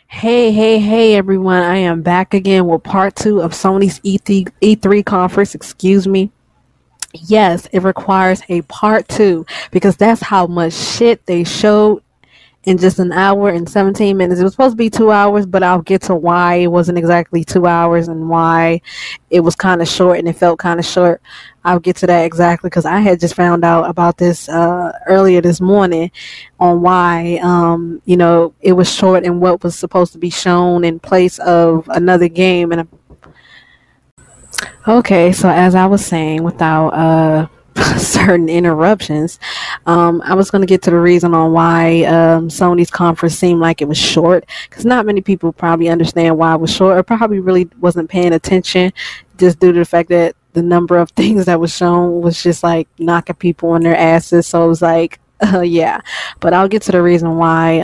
Hey, everyone. I am back again with part two of Sony's E3 conference. Excuse me. Yes, it requires a part two because that's how much shit they showed in just an hour and 17 minutes. It was supposed to be 2 hours, but I'll get to why it wasn't exactly 2 hours and why it was kind of short and it felt kind of short. I'll get to that exactly because I had just found out about this earlier this morning on why, it was short and what was supposed to be shown in place of another game. And okay, so as I was saying, without certain interruptions, I was going to get to the reason on why Sony's conference seemed like it was short, because not many people probably understand why it was short, or probably really wasn't paying attention, just due to the fact that the number of things that was shown was just like knocking people on their asses. So it was like, yeah. But I'll get to the reason why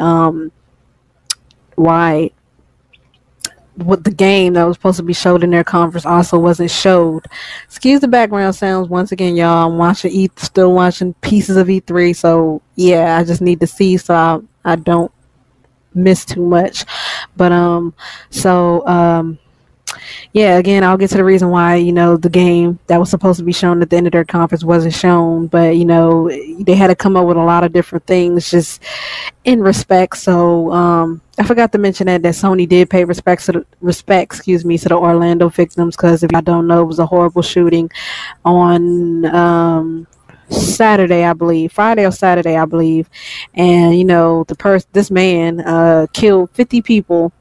what the game that was supposed to be showed in their conference also wasn't showed. Excuse the background sounds once again, y'all. I'm still watching pieces of E3, so yeah, I just need to see so I don't miss too much. But yeah, again, I'll get to the reason why, the game that was supposed to be shown at the end of their conference wasn't shown, but they had to come up with a lot of different things just in respect. So I forgot to mention that Sony did pay to the Orlando victims, because if y'all don't know, it was a horrible shooting on Saturday, I believe, Friday or Saturday, I believe, and this man killed 50 people,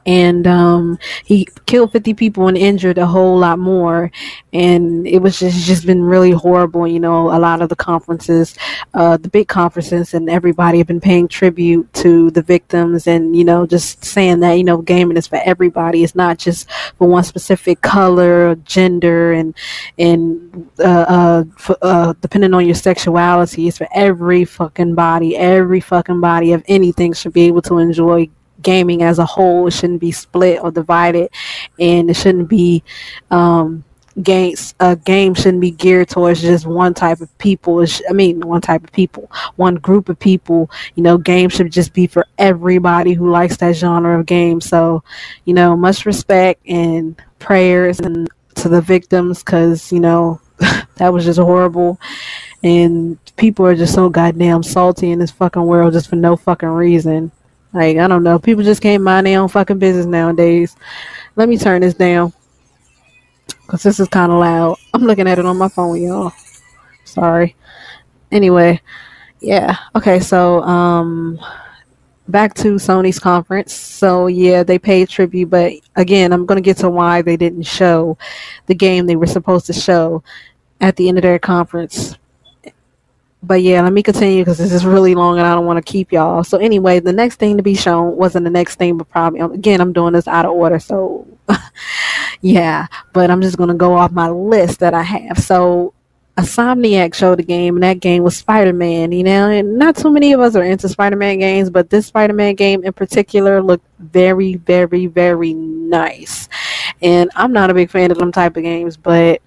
and he killed 50 people and injured a whole lot more, and it was just been really horrible. A lot of the conferences, the big conferences, and everybody have been paying tribute to the victims, and just saying that gaming is for everybody. It's not just for one specific color or gender, and depending on your sexuality, it's for every fucking body of anything should be able to enjoy gaming as a whole. It shouldn't be split or divided, and it shouldn't be a game shouldn't be geared towards just one type of people. One group of people. Games should just be for everybody who likes that genre of game. So much respect and prayers and to the victims, because that was just horrible, and people are just so goddamn salty in this fucking world just for no fucking reason. Like, I don't know. People just can't mind their own fucking business nowadays. Let me turn this down, because this is kind of loud. I'm looking at it on my phone, y'all. Sorry. Anyway, yeah. Okay, so back to Sony's conference. So, yeah, they paid tribute, but again, I'm going to get to why they didn't show the game they were supposed to show at the end of their conference. But yeah, let me continue because this is really long and I don't want to keep y'all. So anyway, the next thing to be shown wasn't the next thing, but probably, again, I'm doing this out of order. So yeah, but I'm just going to go off my list that I have. So Insomniac showed a game, and that game was Spider-Man, and not too many of us are into Spider-Man games, but this Spider-Man game in particular looked very, very, very nice. And I'm not a big fan of them type of games, but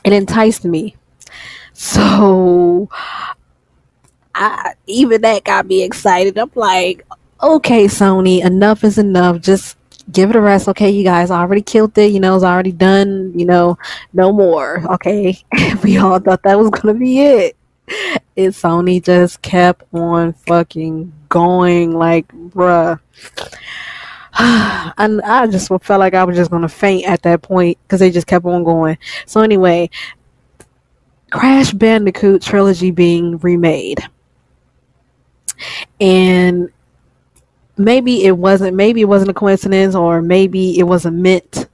it enticed me. So even that got me excited. I'm like, okay, Sony, enough is enough. Just give it a rest. Okay, you guys already killed it. It's already done. No more. Okay. We all thought that was going to be it. Sony just kept on fucking going, like, bruh. And I just felt like I was just going to faint at that point because they just kept on going. So anyway, Crash Bandicoot trilogy being remade, and maybe it wasn't a coincidence, or maybe it wasn't meant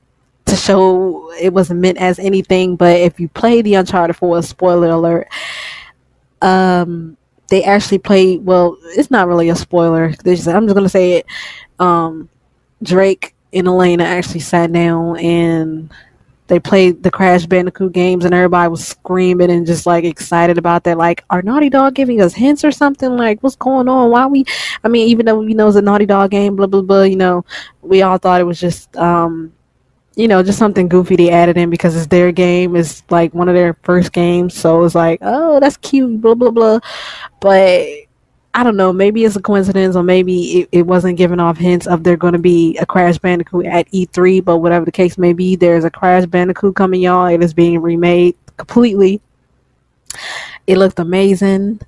to show, it wasn't meant as anything. But if you play the Uncharted 4, spoiler alert, they actually played, well, it's not really a spoiler, I'm just gonna say it, Drake and Elena actually sat down and they played the Crash Bandicoot games, and everybody was screaming and just like excited about that. Like, are Naughty Dog giving us hints or something? Like, what's going on? Even though it's a Naughty Dog game, blah blah blah. We all thought it was just just something goofy they added in because it's their game. It's like one of their first games, so it's like, oh, that's cute, blah blah blah. But I don't know, maybe it's a coincidence or maybe it wasn't giving off hints of there going to be a Crash Bandicoot at E3, but whatever the case may be, there's a Crash Bandicoot coming, y'all. It is being remade completely. It looked amazing.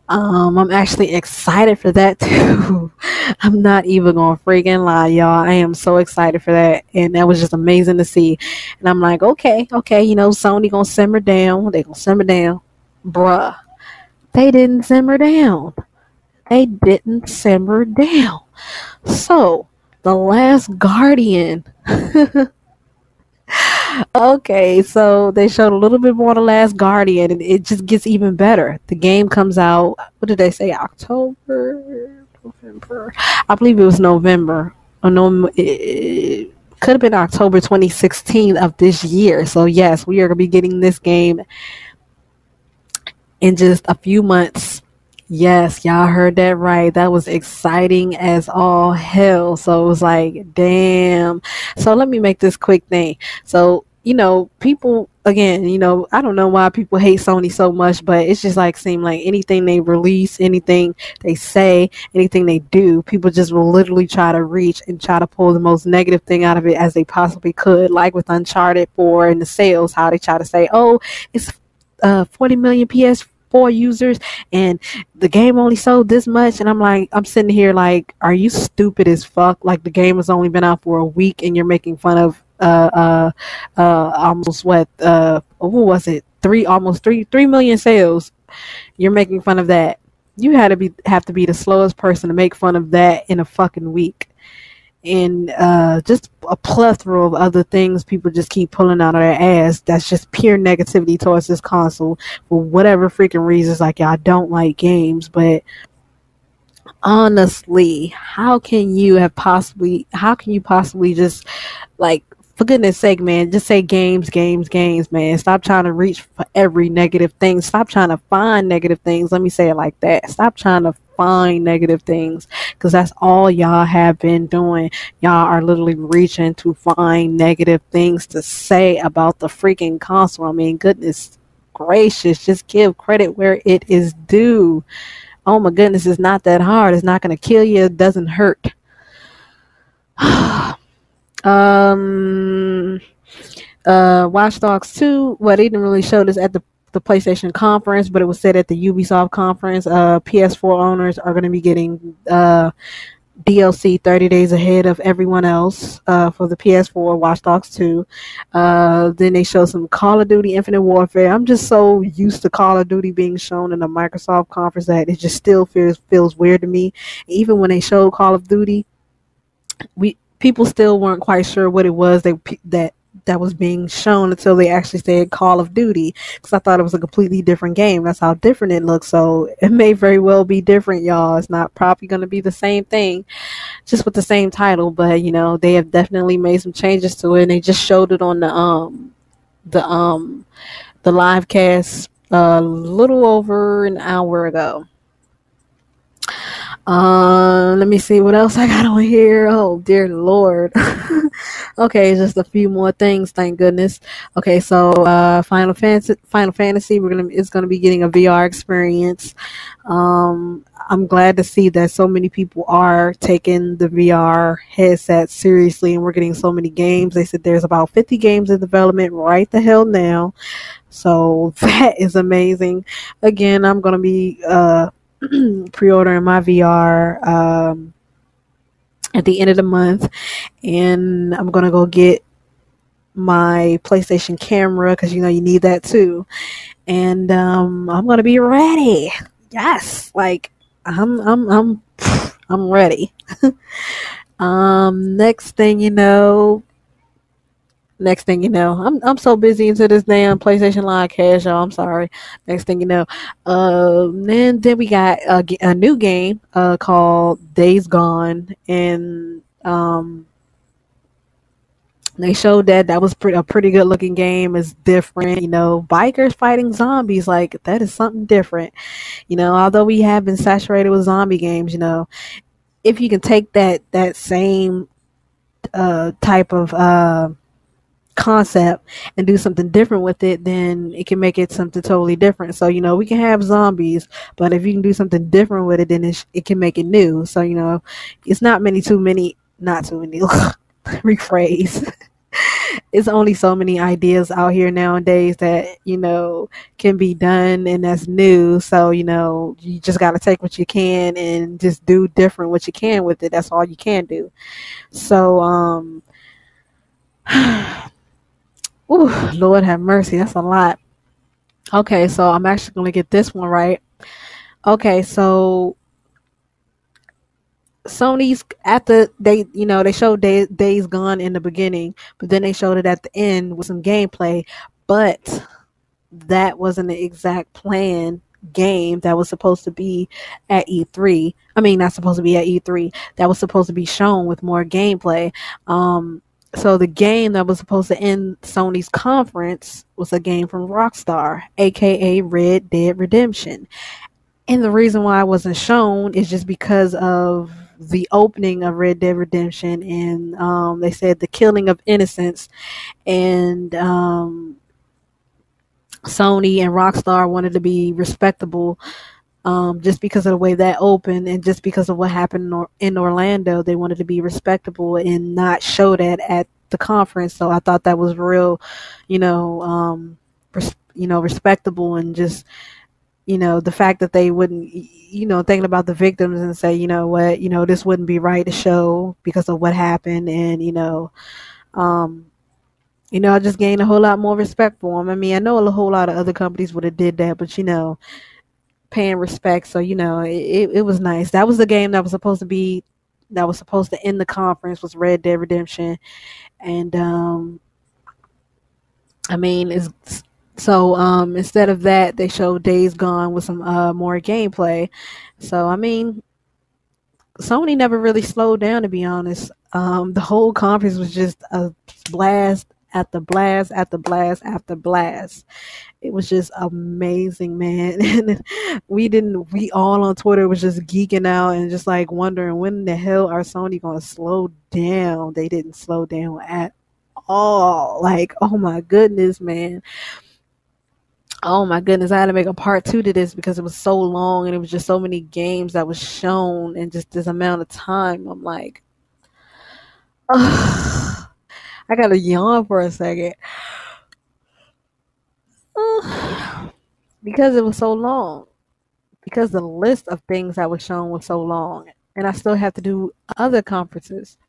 I'm actually excited for that too. I'm not even gonna freaking lie, y'all. I am so excited for that, and that was just amazing to see. And I'm like, okay, Sony gonna simmer down. They gonna simmer down, bruh. They didn't simmer down. They didn't simmer down. So, The Last Guardian. Okay, so they showed a little bit more of The Last Guardian, and it just gets even better. The game comes out, what did they say, October? November? I believe it was November. Or no, it could have been October 2016 of this year. So, yes, we are going to be getting this game in just a few months. Yes, y'all heard that right. That was exciting as all hell. So it was like, damn. So let me make this quick thing. So, people, again, I don't know why people hate Sony so much, but it's just like, seem like anything they release, anything they say, anything they do, people just will literally try to reach and try to pull the most negative thing out of it as they possibly could. Like with Uncharted 4 and the sales, how they try to say, oh, it's 40 million PS4 users and the game only sold this much, and I'm sitting here like, are you stupid as fuck? Like, the game has only been out for a week and you're making fun of almost what what was it, almost 3 million sales. You're making fun of that. You have to be the slowest person to make fun of that in a fucking week. And just a plethora of other things people just keep pulling out of their ass. That's just pure negativity towards this console for whatever freaking reasons. Like, y'all don't like games, but honestly, how can you possibly just, like, for goodness sake, man, just say games, man. Stop trying to reach for every negative thing. Stop trying to find negative things. Let me say it like that. Stop trying to find negative things, because that's all y'all have been doing. Y'all are literally reaching to find negative things to say about the freaking console. I mean, goodness gracious, just give credit where it is due. Oh my goodness, it's not that hard. It's not going to kill you. It doesn't hurt. Watch Dogs 2. Well, they didn't really show this at the PlayStation conference, but it was said at the Ubisoft conference. PS4 owners are going to be getting DLC 30 days ahead of everyone else for the PS4 Watch Dogs 2. Then they showed some Call of Duty Infinite Warfare. I'm just so used to Call of Duty being shown in a Microsoft conference that it just still feels weird to me. Even when they showed Call of Duty, people still weren't quite sure what it was that was being shown until they actually said Call of Duty, because I thought it was a completely different game. That's how different it looks. So it may very well be different, y'all. It's not probably going to be the same thing, just with the same title. But they have definitely made some changes to it, and they just showed it on the live cast a little over an hour ago. Let me see what else I got on here. Oh dear Lord. Okay, just a few more things, thank goodness. Okay, so Final Fantasy it's gonna be getting a VR experience. I'm glad to see that so many people are taking the VR headset seriously, and we're getting so many games. They said there's about 50 games in development right the hell now. So that is amazing. Again, I'm gonna be pre-ordering my VR at the end of the month, and I'm gonna go get my PlayStation camera, because you need that too, and I'm gonna be ready. Yes, like I'm ready. Next thing you know, I'm so busy into this damn PlayStation Live cash, y'all. I'm sorry. Next thing you know, then we got a new game called Days Gone, and they showed that was a pretty good looking game. It's different, bikers fighting zombies. Like, that is something different. Although we have been saturated with zombie games, if you can take that same type of concept and do something different with it, then it can make it something totally different. So, we can have zombies, but if you can do something different with it, then it can make it new. So, it's not not too many, rephrase. It's only so many ideas out here nowadays that, can be done and that's new. So, you just got to take what you can and just do different what you can with it. That's all you can do. So, ooh, Lord have mercy. That's a lot. Okay, so I'm actually going to get this one right. Okay, so Sony's they showed Days Gone in the beginning, but then they showed it at the end with some gameplay. But that wasn't the exact plan game that was supposed to be at E3. I mean, not supposed to be at E3. That was supposed to be shown with more gameplay. So the game that was supposed to end Sony's conference was a game from Rockstar, aka Red Dead Redemption. And the reason why it wasn't shown is just because of the opening of Red Dead Redemption, and they said the killing of innocents, and Sony and Rockstar wanted to be respectable, just because of the way that opened, and just because of what happened in Orlando. They wanted to be respectable and not show that at the conference. So I thought that was real, respectable, and just, the fact that they wouldn't, thinking about the victims and say, what, this wouldn't be right to show because of what happened. And, I just gained a whole lot more respect for them. I mean, I know a whole lot of other companies would have did that, but, paying respect. So, it was nice. That was the game that was supposed to end the conference, was Red Dead Redemption. And, I mean, instead of that, they showed Days Gone with some more gameplay. So, I mean, Sony never really slowed down, to be honest. The whole conference was just a blast after blast after blast after blast. It was just amazing, man. And we all on Twitter was just geeking out and just like wondering, when the hell are Sony going to slow down? They didn't slow down at all. Like, oh my goodness, man. Oh my goodness, I had to make a part 2 to this because it was so long and it was just so many games that was shown in just this amount of time. I'm like, ugh, I gotta yawn for a second. Ugh, because it was so long. Because the list of things that was shown was so long. And I still have to do other conferences.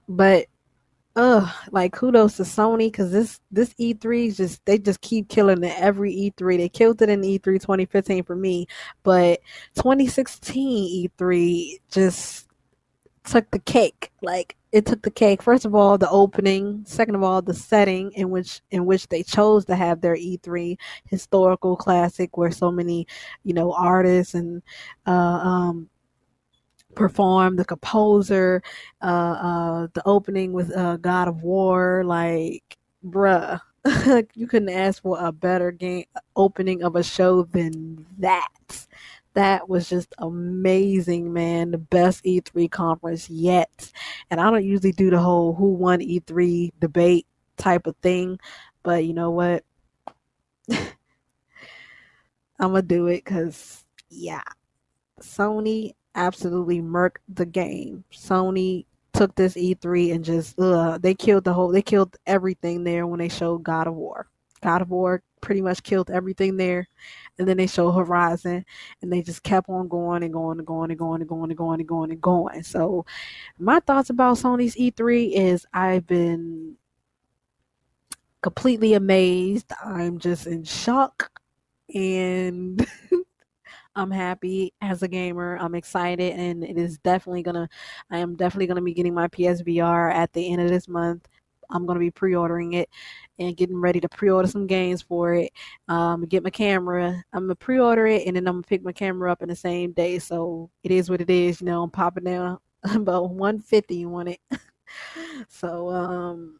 But like, kudos to Sony, because this E3 they just keep killing it every E3. They killed it in E3 2015 for me, but 2016 E3 just took the cake. Like, it took the cake. First of all, the opening. Second of all, the setting in which they chose to have their E3 historical classic, where so many artists and perform, the composer, the opening with God of War. Like, bruh, you couldn't ask for a better game opening of a show than that. That was just amazing, man. The best E3 conference yet. And I don't usually do the whole who won E3 debate type of thing, but you know what? I'm gonna do it because, yeah, Sony absolutely murked the game. Sony took this E3 and just they killed everything there when they showed God of War. God of War pretty much killed everything there. And then they showed Horizon, and they just kept on going and going and going and going and going and going and going and going. So my thoughts about Sony's E3 is, I've been completely amazed. I'm just in shock, and I'm happy as a gamer. I'm excited, and I am definitely gonna be getting my PSVR at the end of this month. I'm gonna be pre-ordering it and getting ready to pre-order some games for it. Get my camera. I'm gonna pre-order it, and then I'm gonna pick my camera up in the same day. So it is what it is. I'm popping down about 150 on it. So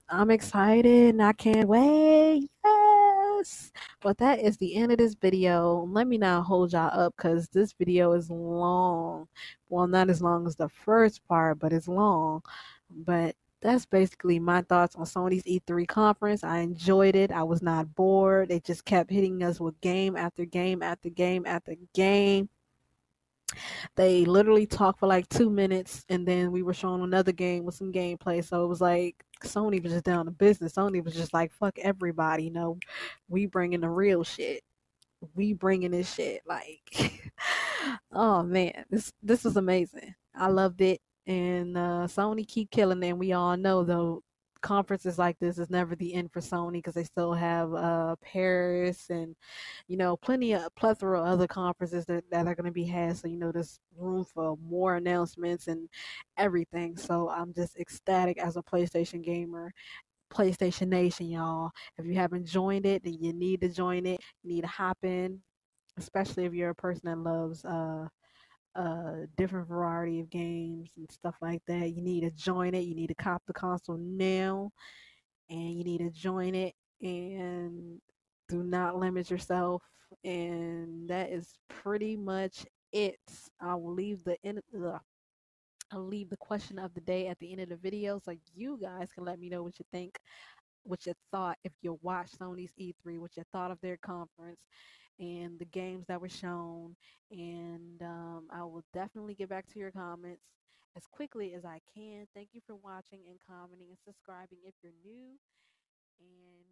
I'm excited and I can't wait. Yes. But that is the end of this video. Let me not hold y'all up, because this video is long. Well, not as long as the first part, but it's long. But that's basically my thoughts on Sony's E3 conference. I enjoyed it. I was not bored. They just kept hitting us with game after game after game after game. They literally talked for like 2 minutes, and then we were shown another game with some gameplay. So it was like Sony was just down to business. Sony was just like, fuck everybody, we bringing the real shit. We bringing this shit. Like, oh man, this was amazing. I loved it, and Sony keep killing it. And we all know though, conferences like this is never the end for Sony because they still have Paris and plenty of plethora of other conferences that are going to be had. So there's room for more announcements and everything. So I'm just ecstatic as a PlayStation gamer. PlayStation Nation, y'all. If you haven't joined it, then you need to join it. You need to hop in, especially if you're a person that loves different variety of games and stuff like that. You need to join it. You need to cop the console now, and you need to join it. And do not limit yourself. And that is pretty much it. I will leave the end. I'll leave the question of the day at the end of the video so you guys can let me know what you think, what you thought if you watched Sony's E3, what you thought of their conference and the games that were shown. And I will definitely get back to your comments as quickly as I can. Thank you for watching and commenting and subscribing if you're new. And